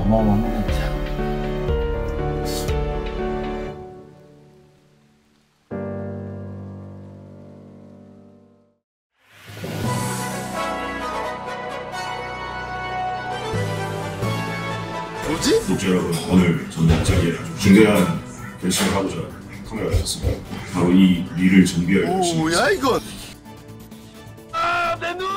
어마어마합니다. 뭐지? 구독자 여러분, 오늘 저는 갑자기 아주 중대한 결심을 하고자 카메라를 켰습니다. 바로 이 릴을 정비할 결심입니다. 뭐야 이건? 내 눈!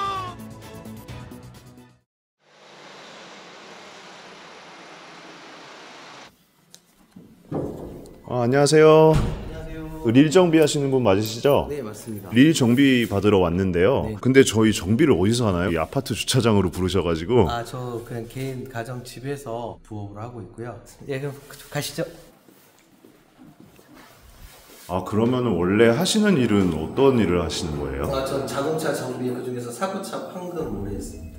안녕하세요. 안녕하세요. 릴 정비 하시는 분 맞으시죠? 네, 맞습니다. 릴 정비 받으러 왔는데요. 네. 근데 저희 정비를 어디서 하나요? 이 아파트 주차장으로 부르셔가지고. 저 그냥 개인 가정 집에서 부업을 하고 있고요. 예, 그럼 가시죠. 그러면 원래 하시는 일은 어떤 일을 하시는 거예요? 전 자동차 정비, 그 중에서 사고차 판금 오래 했습니다.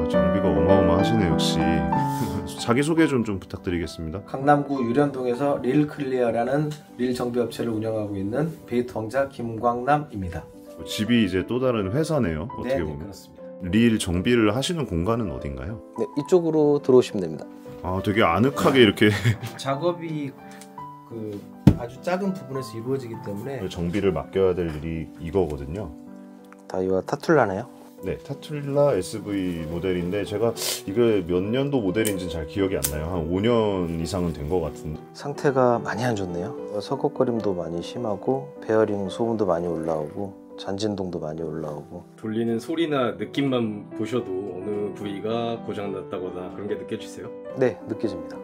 정비가 어마어마하시네 역시. 자기소개 좀 부탁드리겠습니다. 강남구 유련동에서 릴클리어라는 릴 정비업체를 운영하고 있는 베이트 왕자 김광남입니다. 집이 이제 또 다른 회사네요. 어떻게 네, 보면. 그렇습니다. 릴 정비를 하시는 공간은 어딘가요? 네, 이쪽으로 들어오시면 됩니다. 되게 아늑하게 이렇게 작업이 아주 작은 부분에서 이루어지기 때문에 정비를 맡겨야 될 일이 이거거든요. 다이와 타툴라네요. 네, 타툴라 SV 모델인데 제가 이게 몇 년도 모델인지는 잘 기억이 안 나요. 한 5년 이상은 된 것 같은데. 상태가 많이 안 좋네요. 서걱거림도 많이 심하고 베어링 소음도 많이 올라오고 잔진동도 많이 올라오고. 돌리는 소리나 느낌만 보셔도 어느 부위가 고장났다거나 그런 게 느껴지세요? 네, 느껴집니다.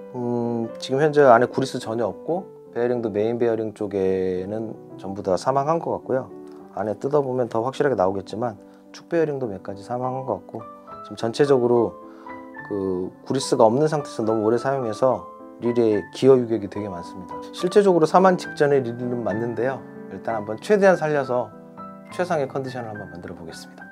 지금 현재 안에 구리스 전혀 없고 베어링도 메인 베어링 쪽에는 전부 다 사망한 것 같고요. 안에 뜯어보면 더 확실하게 나오겠지만 축 베어링도 몇 가지 사망한 것 같고, 지금 전체적으로 구리스가 없는 상태에서 너무 오래 사용해서 릴에 기어 유격이 되게 많습니다. 실제적으로 사망 직전에 릴은 맞는데요. 일단 한번 최대한 살려서 최상의 컨디션을 한번 만들어 보겠습니다.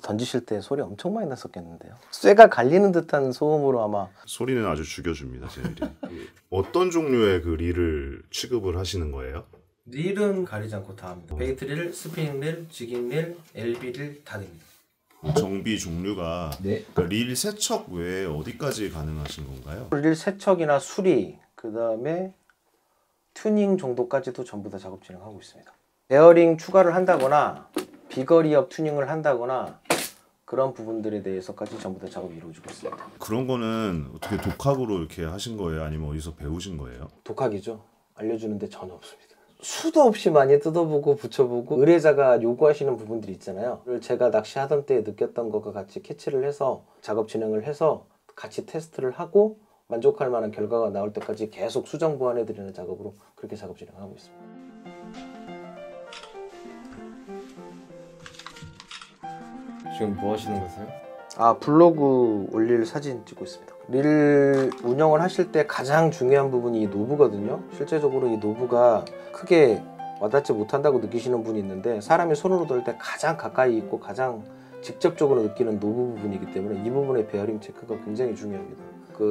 던지실 때 소리 엄청 많이 났었겠는데요. 쇠가 갈리는 듯한 소음으로 아마. 소리는 아주 죽여줍니다, 제 릴이. 어떤 종류의 그 릴을 취급을 하시는 거예요? 릴은 가리지 않고 다 합니다. 베이트 릴, 스피닝 릴, 지깅 릴, LB 릴 다 됩니다. 정비 종류가 네. 그러니까 릴 세척 외에 어디까지 가능하신 건가요? 릴 세척이나 수리, 그 다음에 튜닝 정도까지도 전부 다 작업 진행하고 있습니다. 베어링 추가를 한다거나 비거리업 튜닝을 한다거나 그런 부분들에 대해서까지 전부 다 작업이 이루어지고 있습니다. 그런 거는 어떻게 독학으로 이렇게 하신 거예요? 아니면 어디서 배우신 거예요? 독학이죠. 알려주는데 전혀 없습니다. 수도 없이 많이 뜯어보고 붙여보고 의뢰자가 요구하시는 부분들이 있잖아요. 그걸 제가 낚시하던 때에 느꼈던 것과 같이 캐치를 해서 작업 진행을 해서 같이 테스트를 하고 만족할 만한 결과가 나올 때까지 계속 수정 보완해 드리는 작업으로 그렇게 작업 진행하고 있습니다. 지금 뭐 하시는 거세요? 블로그 올릴 사진 찍고 있습니다. 릴 운영을 하실 때 가장 중요한 부분이 이 노브거든요. 실제적으로 이 노브가 크게 와닿지 못한다고 느끼시는 분이 있는데, 사람이 손으로 돌 때 가장 가까이 있고 가장 직접적으로 느끼는 노브 부분이기 때문에 이 부분의 베어링 체크가 굉장히 중요합니다.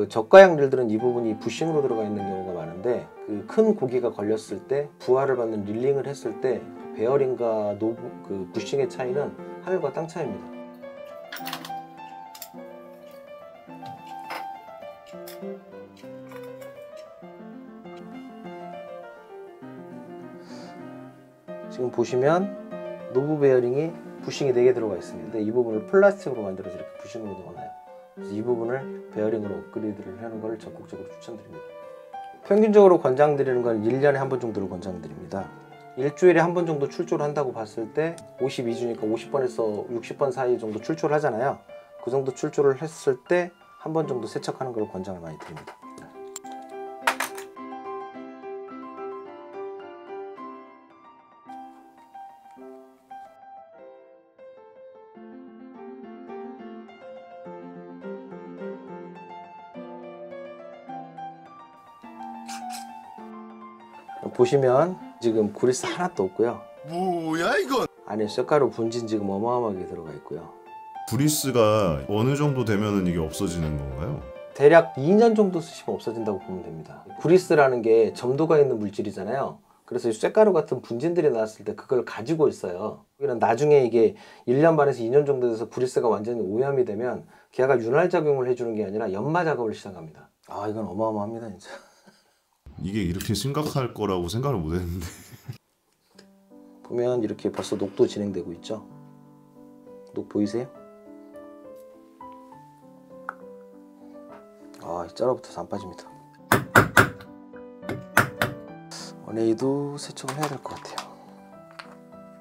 저가형 릴들은 이 부분이 부싱으로 들어가 있는 경우가 많은데, 큰 고기가 걸렸을 때 부하를 받는 릴링을 했을 때 베어링과 노브 부싱의 차이는 하늘과 땅 차이입니다. 지금 보시면 노브 베어링이 부싱이 4개 들어가 있습니다. 근데 이 부분을 플라스틱으로 만들어서 이렇게 부싱으로 넣어놔요. 그래서 이 부분을 베어링으로 업그레이드를 하는 걸 적극적으로 추천드립니다. 평균적으로 권장드리는 건 1년에 한 번 정도를 권장드립니다. 일주일에 한 번 정도 출조를 한다고 봤을 때 52주니까 50번에서 60번 사이 정도 출조를 하잖아요. 그 정도 출조를 했을 때 한 번 정도 세척하는 걸 권장을 많이 드립니다. 보시면 지금 구리스 하나도 없고요. 뭐야 이건? 안에 쇳가루 분진 지금 어마어마하게 들어가 있고요. 브리스가 어느 정도 되면은 이게 없어지는 건가요? 대략 2년 정도 쓰시면 없어진다고 보면 됩니다. 구리스라는 게 점도가 있는 물질이잖아요. 그래서 쇳가루 같은 분진들이 나왔을 때 그걸 가지고 있어요. 여기는 나중에 이게 1년 반에서 2년 정도 돼서 구리스가 완전히 오염이 되면 걔가 윤활 작용을 해주는 게 아니라 연마 작업을 시작합니다. 아, 이건 어마어마합니다 진짜. 이게 이렇게 심각할 거라고 생각을 못 했는데. 보면 이렇게 벌써 녹도 진행되고 있죠. 녹 보이세요? 아, 이 자로부터 안 빠집니다. 원에이도 세척을 해야 될 것 같아요.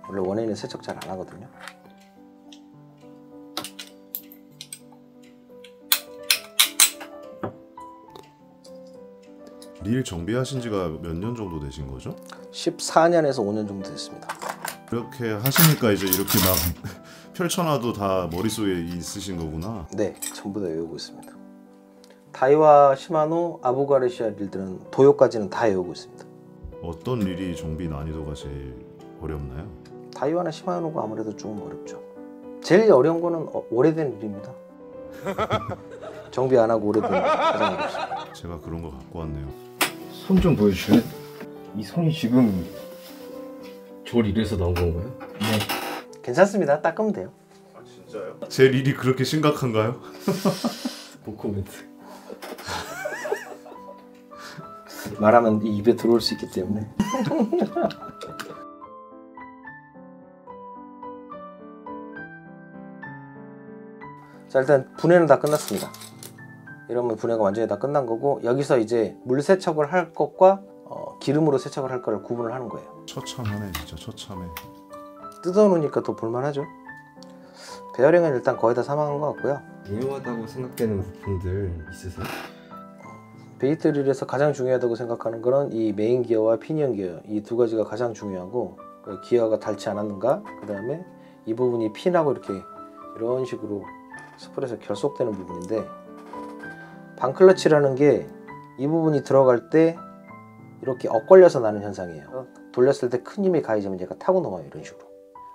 원래 원에이는 세척 잘 안 하거든요. 릴 정비하신 지가 몇 년 정도 되신 거죠? 14년에서 5년 정도 됐습니다. 이렇게 하시니까 이제 이렇게 막 펼쳐놔도 다 머릿속에 있으신 거구나. 네, 전부 다 외우고 있습니다. 다이와 시마노, 아부가르시아 릴들은 도요까지는 다 외우고 있습니다. 어떤 릴이 정비 난이도가 제일 어렵나요? 다이와나 시마노가 아무래도 좀 어렵죠. 제일 어려운 거는 오래된 릴입니다. 정비 안 하고 오래된 가장 어렵습니다. 제가 그런 거 갖고 왔네요. 손 좀 보여주실래요? 이 손이 지금 저 릴에서 나온 건가요? 네. 괜찮습니다. 닦으면 돼요. 아 진짜요? 제 릴이 그렇게 심각한가요? 노코멘트. 말하면 입에 들어올 수 있기 때문에. 자, 일단 분해는 다 끝났습니다. 이러면 분해가 완전히 다 끝난 거고, 여기서 이제 물 세척을 할 것과 기름으로 세척을 할 거를 구분을 하는 거예요. 처참하네 진짜 처참해. 뜯어놓으니까 더 볼만하죠. 베어링은 일단 거의 다 사망한 것 같고요. 중요하다고 생각되는 부분들 있으세요? 베이트릴에서 가장 중요하다고 생각하는 거는 이 메인 기어와 피니언 기어, 이 두 가지가 가장 중요하고, 그 기어가 닳지 않았는가, 그 다음에 이 부분이 핀하고 이렇게 이런 식으로 스프레에서 결속되는 부분인데, 반클러치라는 게 이 부분이 들어갈 때 이렇게 엇걸려서 나는 현상이에요. 돌렸을 때 큰 힘이 가해지면 얘가 타고 넘어요. 이런 식으로.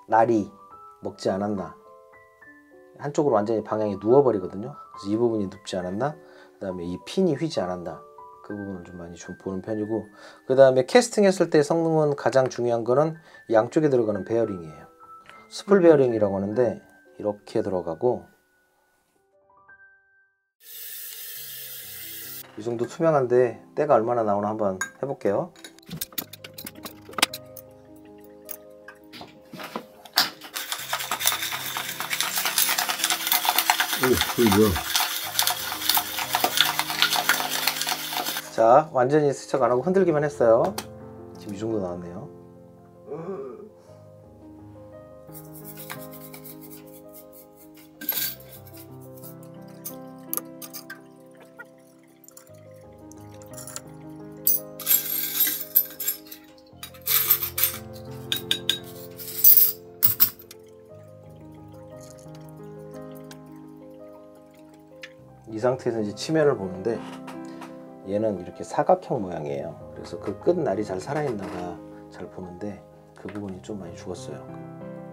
날이 먹지 않았나, 한쪽으로 완전히 방향이 누워버리거든요. 그래서 이 부분이 눕지 않았나, 그 다음에 이 핀이 휘지 않았나, 그 부분을 좀 많이 좀 보는 편이고, 그 다음에 캐스팅 했을 때 성능은 가장 중요한 거는 양쪽에 들어가는 베어링이에요. 스풀 베어링이라고 하는데 이렇게 들어가고, 이 정도 투명한데 때가 얼마나 나오나 한번 해볼게요. 그게 뭐야? 자, 완전히 세척 안 하고 흔들기만 했어요. 지금 이 정도 나왔네요. 이 상태에서 이제 치면을 보는데, 얘는 이렇게 사각형 모양이에요. 그래서 그 끝날이 잘 살아있나가 잘 보는데 그 부분이 좀 많이 죽었어요.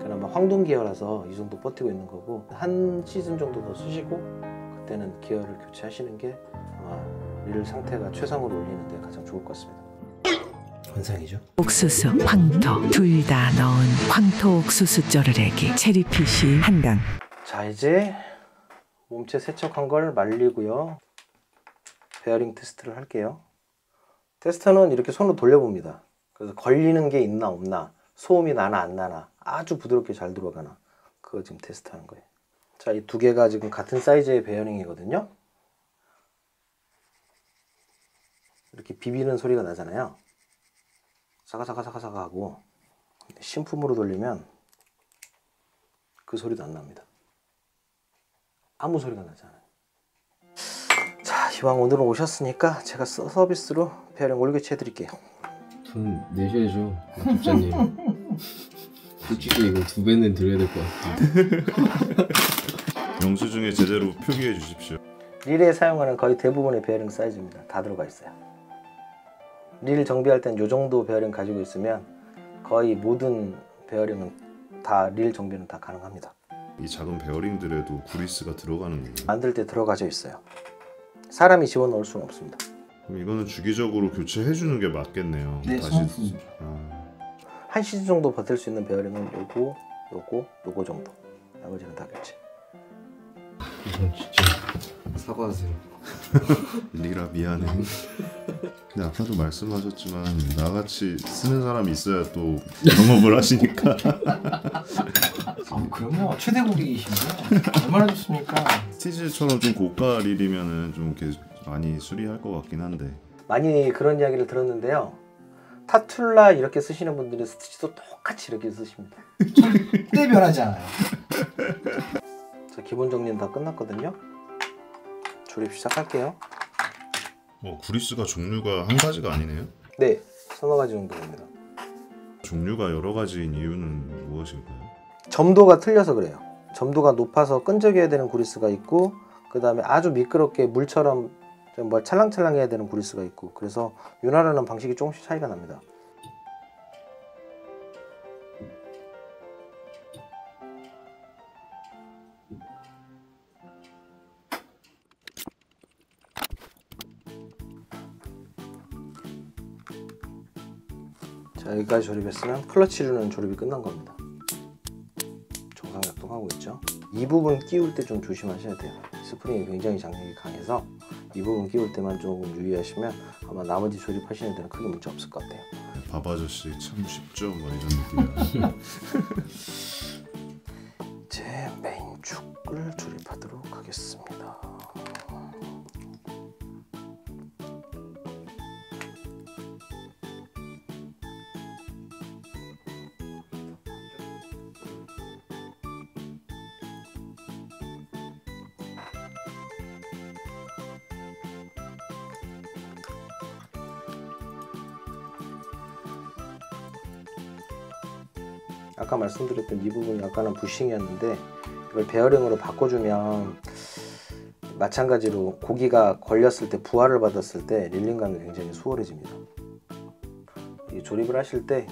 그나마 황동 기어라서 이 정도 버티고 있는 거고, 한 시즌 정도 더 쓰시고 그때는 기어를 교체하시는 게 아마 릴 상태가 최상으로 올리는데 가장 좋을 것 같습니다. 환상이죠. 옥수수, 황토 둘 다 넣은 황토 옥수수 쪼르레기 체리핏이 한 당. 자, 이제 몸체 세척한 걸 말리고요. 베어링 테스트를 할게요. 테스터는 이렇게 손으로 돌려봅니다. 그래서 걸리는 게 있나 없나, 소음이 나나 안 나나, 아주 부드럽게 잘 들어가나, 그거 지금 테스트하는 거예요. 자, 이 두 개가 지금 같은 사이즈의 베어링이거든요. 이렇게 비비는 소리가 나잖아요. 사가사가사가사가 하고, 신품으로 돌리면 그 소리도 안 납니다. 아무 소리가 나지 않아요. 자, 이왕 오늘은 오셨으니까 제가 서비스로 베어링 올교체 해드릴게요. 돈 내셔야죠, 집사님. 솔직히 이거 2배는 드려야 될 것 같아요. 영수증에 제대로 표기해 주십시오. 릴에 사용하는 거의 대부분의 베어링 사이즈입니다. 다 들어가 있어요. 릴 정비할 땐 이 정도 베어링 가지고 있으면 거의 모든 베어링은 다 릴 정비는 다 가능합니다. 이 작은 베어링들에도 구리스가 들어가는 건가요? 만들 때 들어가져 있어요. 사람이 집어넣을 수는 없습니다. 그럼 이거는 주기적으로 교체해 주는 게 맞겠네요. 네, 성품이죠. 한 시즌 정도 버틸 수 있는 베어링은 요거 정도. 나머지는 다 교체. 이건 진짜 사과하세요. 리라 미안해. 근데 아까도 말씀하셨지만 나같이 쓰는 사람이 있어야 또 영업을 하시니까. 그럼요. 최대국이시네요. 얼마나 좋습니까? 스티즈처럼 좀 고가 릴이면은 좀 이렇게 많이 수리할 것 같긴 한데. 많이 그런 이야기를 들었는데요. 타툴라 이렇게 쓰시는 분들은 스티치도 똑같이 이렇게 쓰십니다. 절대 변하지 않아요. 자, 기본 정리는 다 끝났거든요. 조립 시작할게요. 구리스가 종류가 한 가지가 아니네요. 네, 서너 가지 정도 됩니다. 종류가 여러 가지인 이유는 무엇일까요? 점도가 틀려서 그래요. 점도가 높아서 끈적여야 되는 구리스가 있고, 그 다음에 아주 미끄럽게 물처럼 좀 뭐 찰랑찰랑해야 되는 구리스가 있고, 그래서 윤활하는 방식이 조금씩 차이가 납니다. 자, 여기까지 조립했으면 클러치로는 조립이 끝난 겁니다. 정상 작동하고 있죠. 이 부분 끼울 때 좀 조심하셔야 돼요. 스프링이 굉장히 장력이 강해서 이 부분 끼울 때만 조금 유의하시면 아마 나머지 조립하시는 데는 크게 문제 없을 것 같아요. 밥 아저씨 참 쉽죠? 뭐 이런 느낌이야. 이제 메인 축을 조립하도록 하겠습니다. 아까 말씀드렸던 이 부분이 약간은 부싱이었는데 이걸 베어링으로 바꿔주면 마찬가지로 고기가 걸렸을 때 부하를 받았을 때 릴링감이 굉장히 수월해집니다. 이 조립을 하실 때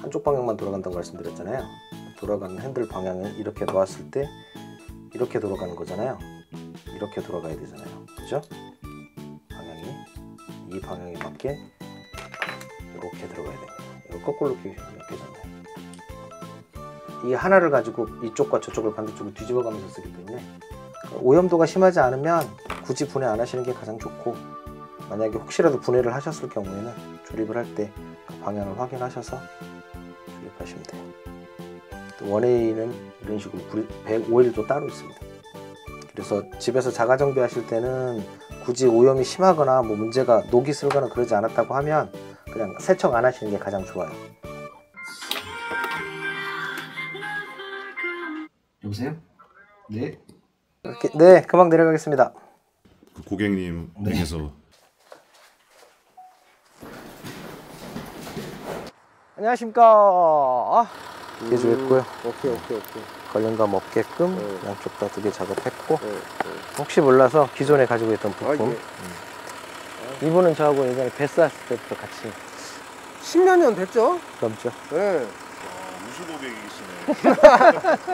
한쪽 방향만 돌아간다고 말씀드렸잖아요. 돌아가는 핸들 방향을 이렇게 놓았을 때 이렇게 돌아가는 거잖아요. 이렇게 돌아가야 되잖아요. 그죠? 방향이 이 방향에 맞게 이렇게 들어가야 됩니다. 이거 거꾸로 끼우시면 되잖아요. 이 하나를 가지고 이쪽과 저쪽을 반대쪽으로 뒤집어 가면서 쓰기 때문에 오염도가 심하지 않으면 굳이 분해 안 하시는 게 가장 좋고, 만약에 혹시라도 분해를 하셨을 경우에는 조립을 할 때 그 방향을 확인하셔서 조립하시면 돼요. 또 1A는 이런 식으로 105L도 따로 있습니다. 그래서 집에서 자가 정비하실 때는 굳이 오염이 심하거나 뭐 문제가 녹이 슬거나 그러지 않았다고 하면 그냥 세척 안 하시는 게 가장 좋아요. 여보세요? 네. 이렇게, 네, 금방 내려가겠습니다. 그 고객님 댁에서 안녕하십니까. 개조했고요. 오케이. 걸림감 없게끔 양쪽 다 2개 작업했고, 혹시 몰라서 기존에 가지고 있던 부품. 이분은 저하고 예전에 베스 했을 때부터 같이 10년 됐죠? 넘죠. 네. 우수 고객이시네.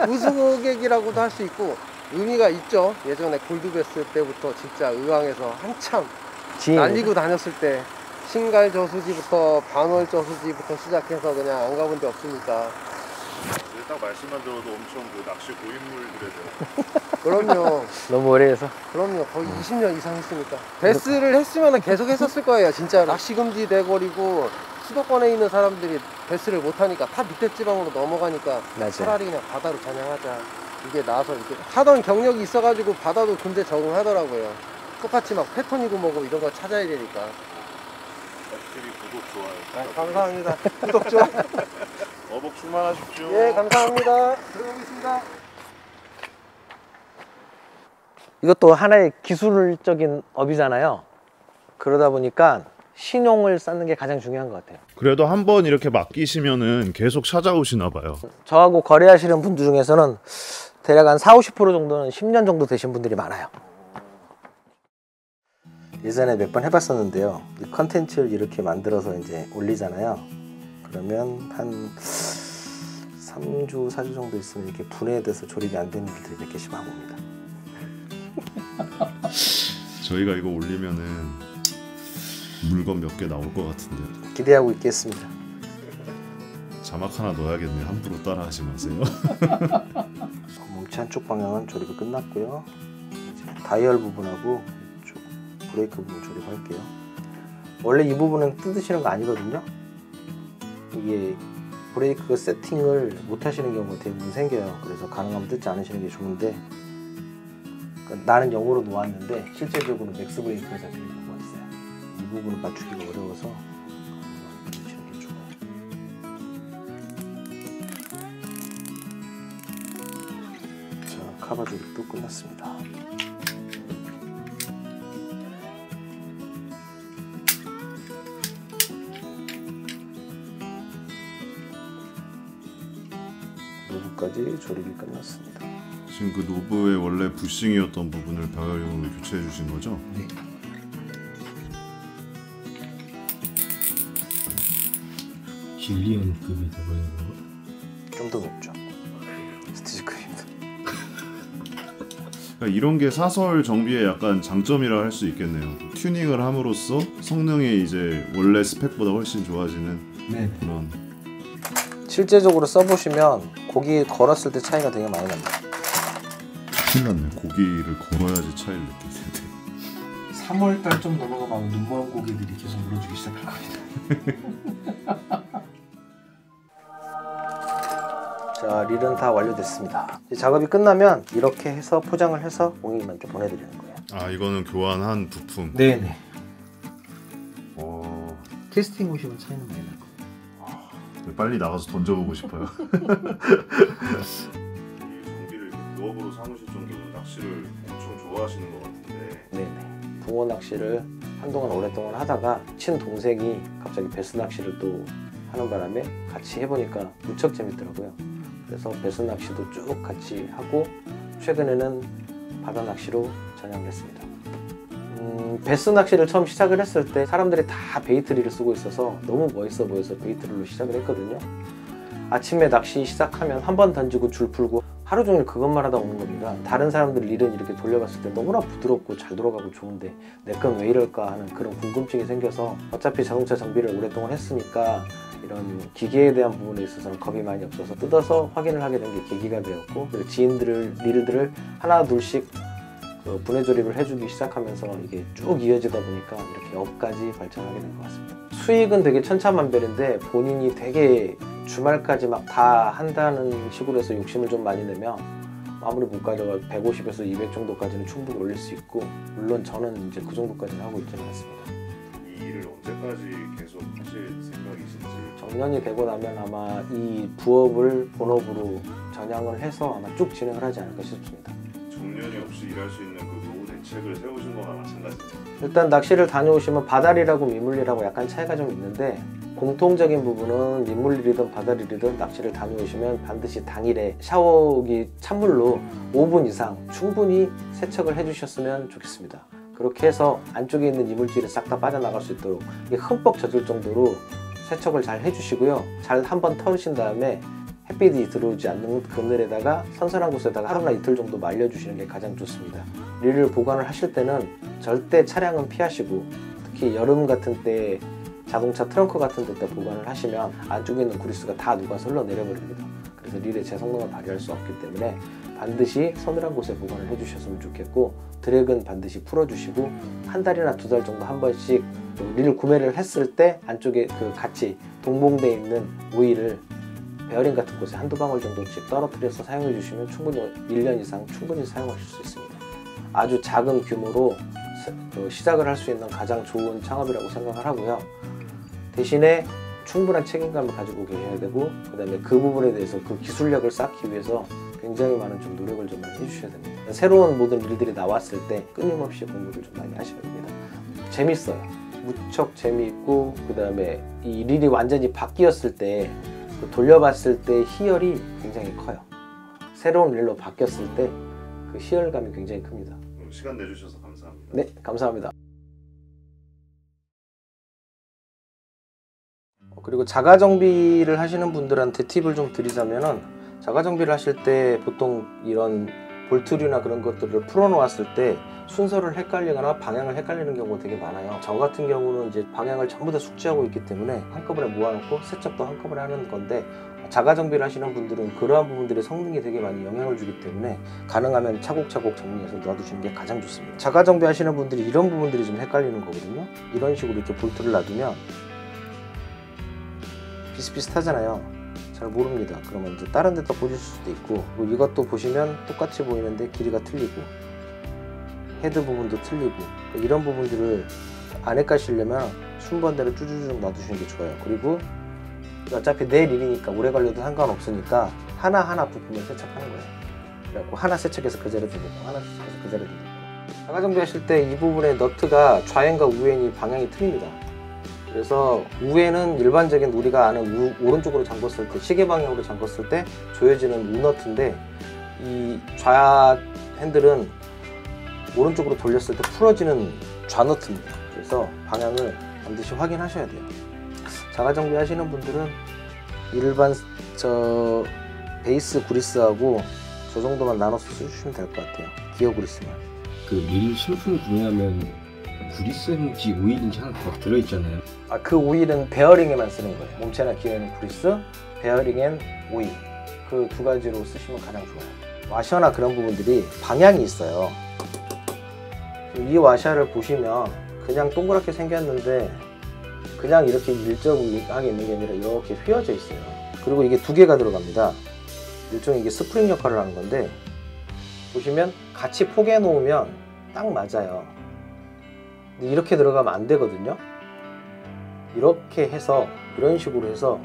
우수 고객이라고도 할 수 있고 의미가 있죠. 예전에 골드베스 때부터 진짜 의왕에서 한참 날리고 다녔을 때 신갈 저수지부터 반월 저수지부터 시작해서 그냥 안 가본 데 없으니까. 딱 말씀만 들어도 엄청 그 낚시 고인물들에서 그럼요. 너무 오래해서. 그럼요. 거의 20년 이상 했으니까. 베스를 했으면 계속 했었을 거예요. 진짜 낚시금지 돼버리고 수도권에 있는 사람들이 베스를 못하니까 다 밑에 지방으로 넘어가니까 맞아요. 차라리 그냥 바다로 전향하자. 이게 나와서 이렇게 하던 경력이 있어가지고 바다도 금세 적응하더라고요. 똑같이 막 패턴이고 뭐고 이런 거 찾아야 되니까. 확실히 구독 좋아요. 감사합니다. 구독 좋아요. 어복 충만하십시오. 예, 감사합니다. 들어가겠습니다. 이것도 하나의 기술적인 업이잖아요. 그러다 보니까 신용을 쌓는 게 가장 중요한 것 같아요. 그래도 한번 이렇게 맡기시면은 계속 찾아오시나 봐요. 저하고 거래하시는 분들 중에서는 대략 한 40~50% 정도는 10년 정도 되신 분들이 많아요. 예전에 몇 번 해봤었는데요. 이 컨텐츠를 이렇게 만들어서 이제 올리잖아요. 그러면 한 3주, 4주 정도 있으면 이렇게 분해돼서 조립이 안 되는 일들이 몇 개씩 막 옵니다. 저희가 이거 올리면은 물건 몇 개 나올 것 같은데 기대하고 있겠습니다. 자막 하나 넣어야겠네. 함부로 따라하지 마세요. 몸체 한쪽 방향은 조립이 끝났고요. 이제 다이얼 부분하고 이쪽 브레이크 부분 조립할게요. 원래 이 부분은 뜯으시는 거 아니거든요. 이게 브레이크 세팅을 못 하시는 경우가 대부분 생겨요. 그래서 가능하면 뜯지 않으시는 게 좋은데, 그러니까 나는 0으로 놓았는데 실제적으로 맥스 브레이크에서 지금 놓고 있어요. 이 부분을 맞추기가 어려워서 뜯으시는 게 좋아요. 자, 카바 조립도 끝났습니다. 노브까지 조립이 끝났습니다. 지금 그 노브의 원래 부싱이었던 부분을 배열용으로 교체해 주신 거죠? 네. 길리언급이 돼버리는 거. 좀 더 높죠. 스티지급입니다. 그러니까 이런 게 사설 정비의 약간 장점이라 할 수 있겠네요. 튜닝을 함으로써 성능이 이제 원래 스펙보다 훨씬 좋아지는 네. 그런. 실제적으로 써보시면 고기 걸었을 때 차이가 되게 많이 납니다. 큰일 났네. 고기를 걸어야지 차이를 느낄 텐데. 3월달 좀 넘어가면 눈먼 고기들이 계속 물어주기 시작할 겁니다. 자, 릴은 다 완료됐습니다. 이제 작업이 끝나면 이렇게 해서 포장을 해서 고객님한테 보내드리는 거예요. 아, 이거는 교환한 부품. 네네. 어, 테스팅 오시면 차이는 많이 날 거예요. 빨리 나가서 던져보고 싶어요. 정비를 부업으로 삼으실 정도로 낚시를 엄청 좋아하시는 것 같은데. 네네. 붕어 낚시를 한동안 오랫동안 하다가 친동생이 갑자기 베스 낚시를 또 하는 바람에 같이 해보니까 무척 재밌더라고요. 그래서 베스 낚시도 쭉 같이 하고 최근에는 바다 낚시로 전향을 했습니다. 베스 낚시를 처음 시작을 했을 때 사람들이 다 베이트릴을 쓰고 있어서 너무 멋있어 보여서 베이트릴로 시작을 했거든요. 아침에 낚시 시작하면 한 번 던지고 줄 풀고 하루 종일 그것만 하다 오는 겁니다. 다른 사람들 릴은 이렇게 돌려봤을 때 너무나 부드럽고 잘 돌아가고 좋은데 내 건 왜 이럴까 하는 그런 궁금증이 생겨서 어차피 자동차 정비를 오랫동안 했으니까 이런 기계에 대한 부분에 있어서는 겁이 많이 없어서 뜯어서 확인을 하게 된 게 계기가 되었고, 그리고 릴들을 하나 둘씩 분해 조립을 해주기 시작하면서 이게 쭉 이어지다 보니까 이렇게 업까지 발전하게 된 것 같습니다. 수익은 되게 천차만별인데 본인이 되게 주말까지 막 다 한다는 식으로 해서 욕심을 좀 많이 내면 아무리 못 가져가 150에서 200 정도까지는 충분히 올릴 수 있고, 물론 저는 이제 그 정도까지는 하고 있지는 않습니다. 이 일을 언제까지 계속 하실 생각이신지. 정년이 되고 나면 아마 이 부업을 본업으로 전향을 해서 아마 쭉 진행을 하지 않을까 싶습니다. 정년이 없이 일할 수 있는 그 노후 대책을 세우신 거나 마찬가지입니다. 일단 낚시를 다녀오시면 바다릴하고 민물릴하고 약간 차이가 좀 있는데, 공통적인 부분은 민물릴이든 바다릴이든 낚시를 다녀오시면 반드시 당일에 샤워기 찬물로 5분 이상 충분히 세척을 해주셨으면 좋겠습니다. 그렇게 해서 안쪽에 있는 이물질이 싹 다 빠져나갈 수 있도록 이게 흠뻑 젖을 정도로 세척을 잘 해주시고요. 잘 한번 털으신 다음에 햇빛이 들어오지 않는 그늘에다가 선선한 곳에다가 하루나 이틀 정도 말려주시는 게 가장 좋습니다. 릴을 보관을 하실 때는 절대 차량은 피하시고, 특히 여름 같은 때 자동차 트렁크 같은 데 보관을 하시면 안쪽에 있는 그리스가 다 녹아서 흘러내려버립니다. 그래서 릴의 제 성능을 발휘할 수 없기 때문에 반드시 서늘한 곳에 보관을 해주셨으면 좋겠고, 드랙은 반드시 풀어주시고 한 달이나 두 달 정도 한 번씩 릴 구매를 했을 때 안쪽에 그 같이 동봉되어 있는 오일을 베어링 같은 곳에 한두 방울 정도씩 떨어뜨려서 사용해 주시면 충분히 1년 이상 충분히 사용하실 수 있습니다. 아주 작은 규모로 시작을 할 수 있는 가장 좋은 창업이라고 생각을 하고요. 대신에 충분한 책임감을 가지고 계셔야 되고, 그 다음에 그 부분에 대해서 그 기술력을 쌓기 위해서 굉장히 많은 좀 노력을 좀 많이 해주셔야 됩니다. 새로운 모든 일들이 나왔을 때 끊임없이 공부를 좀 많이 하셔야 됩니다. 재밌어요. 무척 재미있고, 그 다음에 이 릴이 완전히 바뀌었을 때 돌려봤을 때 희열이 굉장히 커요. 새로운 릴로 바뀌었을 때 그 희열감이 굉장히 큽니다. 시간 내주셔서 감사합니다. 네, 감사합니다. 그리고 자가 정비를 하시는 분들한테 팁을 좀 드리자면은, 자가 정비를 하실 때 보통 이런 볼트류나 그런 것들을 풀어 놓았을 때 순서를 헷갈리거나 방향을 헷갈리는 경우가 되게 많아요. 저 같은 경우는 이제 방향을 전부 다 숙지하고 있기 때문에 한꺼번에 모아놓고 세척도 한꺼번에 하는 건데, 자가 정비를 하시는 분들은 그러한 부분들의 성능에 되게 많이 영향을 주기 때문에 가능하면 차곡차곡 정리해서 놔두시는 게 가장 좋습니다. 자가 정비 하시는 분들이 이런 부분들이 좀 헷갈리는 거거든요. 이런 식으로 이렇게 볼트를 놔두면 비슷비슷하잖아요. 잘 모릅니다. 그러면 이제 다른 데다 꽂을 수도 있고, 그리고 이것도 보시면 똑같이 보이는데 길이가 틀리고 헤드 부분도 틀리고, 이런 부분들을 안 헷갈리려면 순번대로 쭈쭈쭈 놔두시는 게 좋아요. 그리고 어차피 내 릴이니까 오래 걸려도 상관없으니까 하나하나 부품을 세척하는 거예요. 그래갖고 하나 세척해서 그 자리에 두고, 하나 세척해서 그 자리에 두고. 자가 정비하실 때 이 부분의 너트가 좌엔과 우엔이 방향이 틀립니다. 그래서 우에는 일반적인 우리가 아는 오른쪽으로 잠궜을 때, 시계 방향으로 잠궜을 때 조여지는 우너트인데, 이 좌 핸들은 오른쪽으로 돌렸을 때 풀어지는 좌너트입니다. 그래서 방향을 반드시 확인하셔야 돼요. 자가 정비 하시는 분들은 일반 베이스 그리스하고 저 정도만 나눠서 써주시면 될 것 같아요. 기어 그리스만. 그 릴 신품 구매하면 그리스인지 오일인지 하나 막 들어있잖아요. 그 오일은 베어링에만 쓰는 거예요. 몸체나 기어에는 그리스, 베어링엔 오일, 그 두 가지로 쓰시면 가장 좋아요. 와셔나 그런 부분들이 방향이 있어요. 이 와샤를 보시면 그냥 동그랗게 생겼는데 그냥 이렇게 일정하게 있는 게 아니라 이렇게 휘어져 있어요. 그리고 이게 두 개가 들어갑니다. 일종의 이게 스프링 역할을 하는 건데, 보시면 같이 포개 놓으면 딱 맞아요. 근데 이렇게 들어가면 안 되거든요. 이렇게 해서, 이런 식으로 해서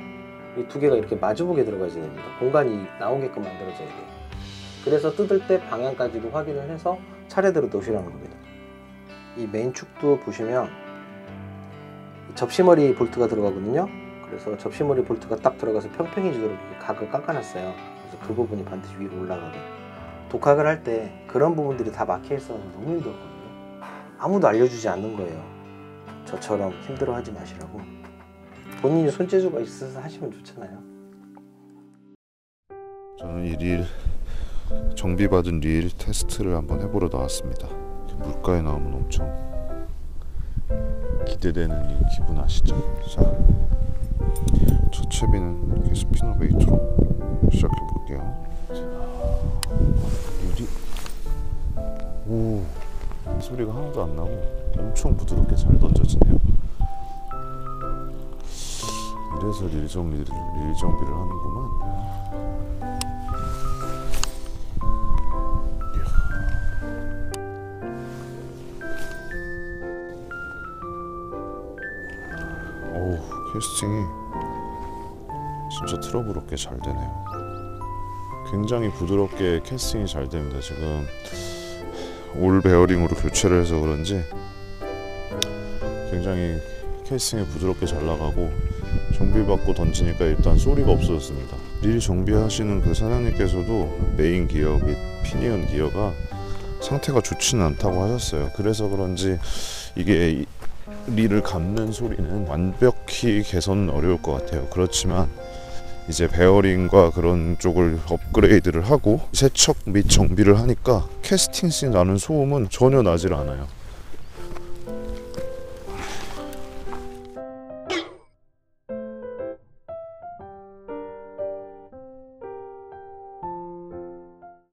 이 두 개가 이렇게 마주보게 들어가야 됩니다. 공간이 나오게끔 만들어져야 돼요. 그래서 뜯을 때 방향까지도 확인을 해서 차례대로 넣으시라는 겁니다. 이 메인 축도 보시면 접시머리 볼트가 들어가거든요. 그래서 접시머리 볼트가 딱 들어가서 평평해지도록 각을 깎아놨어요. 그래서 그 부분이 반드시 위로 올라가게. 독학을 할 때 그런 부분들이 다 막혀 있어서 너무 힘들었거든요. 아무도 알려주지 않는 거예요. 저처럼 힘들어하지 마시라고. 본인이 손재주가 있어서 하시면 좋잖아요. 저는 이 릴, 정비받은 릴 테스트를 한번 해보러 나왔습니다. 물가에 나오면 엄청 기대되는 이 기분 아시죠? 자, 첫 채비는 이렇게 스피너 베이트로 시작해 볼게요. 유리, 오, 소리가 하나도 안 나고 엄청 부드럽게 잘 던져지네요. 이래서 릴 정비를 하는구만. 어우, 캐스팅이 진짜 트러블 없게 잘 되네요. 굉장히 부드럽게 캐스팅이 잘 됩니다. 지금 올 베어링으로 교체를 해서 그런지 굉장히 캐스팅이 부드럽게 잘 나가고, 정비받고 던지니까 일단 소리가 없어졌습니다. 릴 정비하시는 그 사장님께서도 메인 기어 및 피니언 기어가 상태가 좋지는 않다고 하셨어요. 그래서 그런지 이게 릴을 감는 소리는 완벽히 개선은 어려울 것 같아요. 그렇지만 이제 베어링과 그런 쪽을 업그레이드를 하고 세척 및 정비를 하니까 캐스팅시 나는 소음은 전혀 나질 않아요.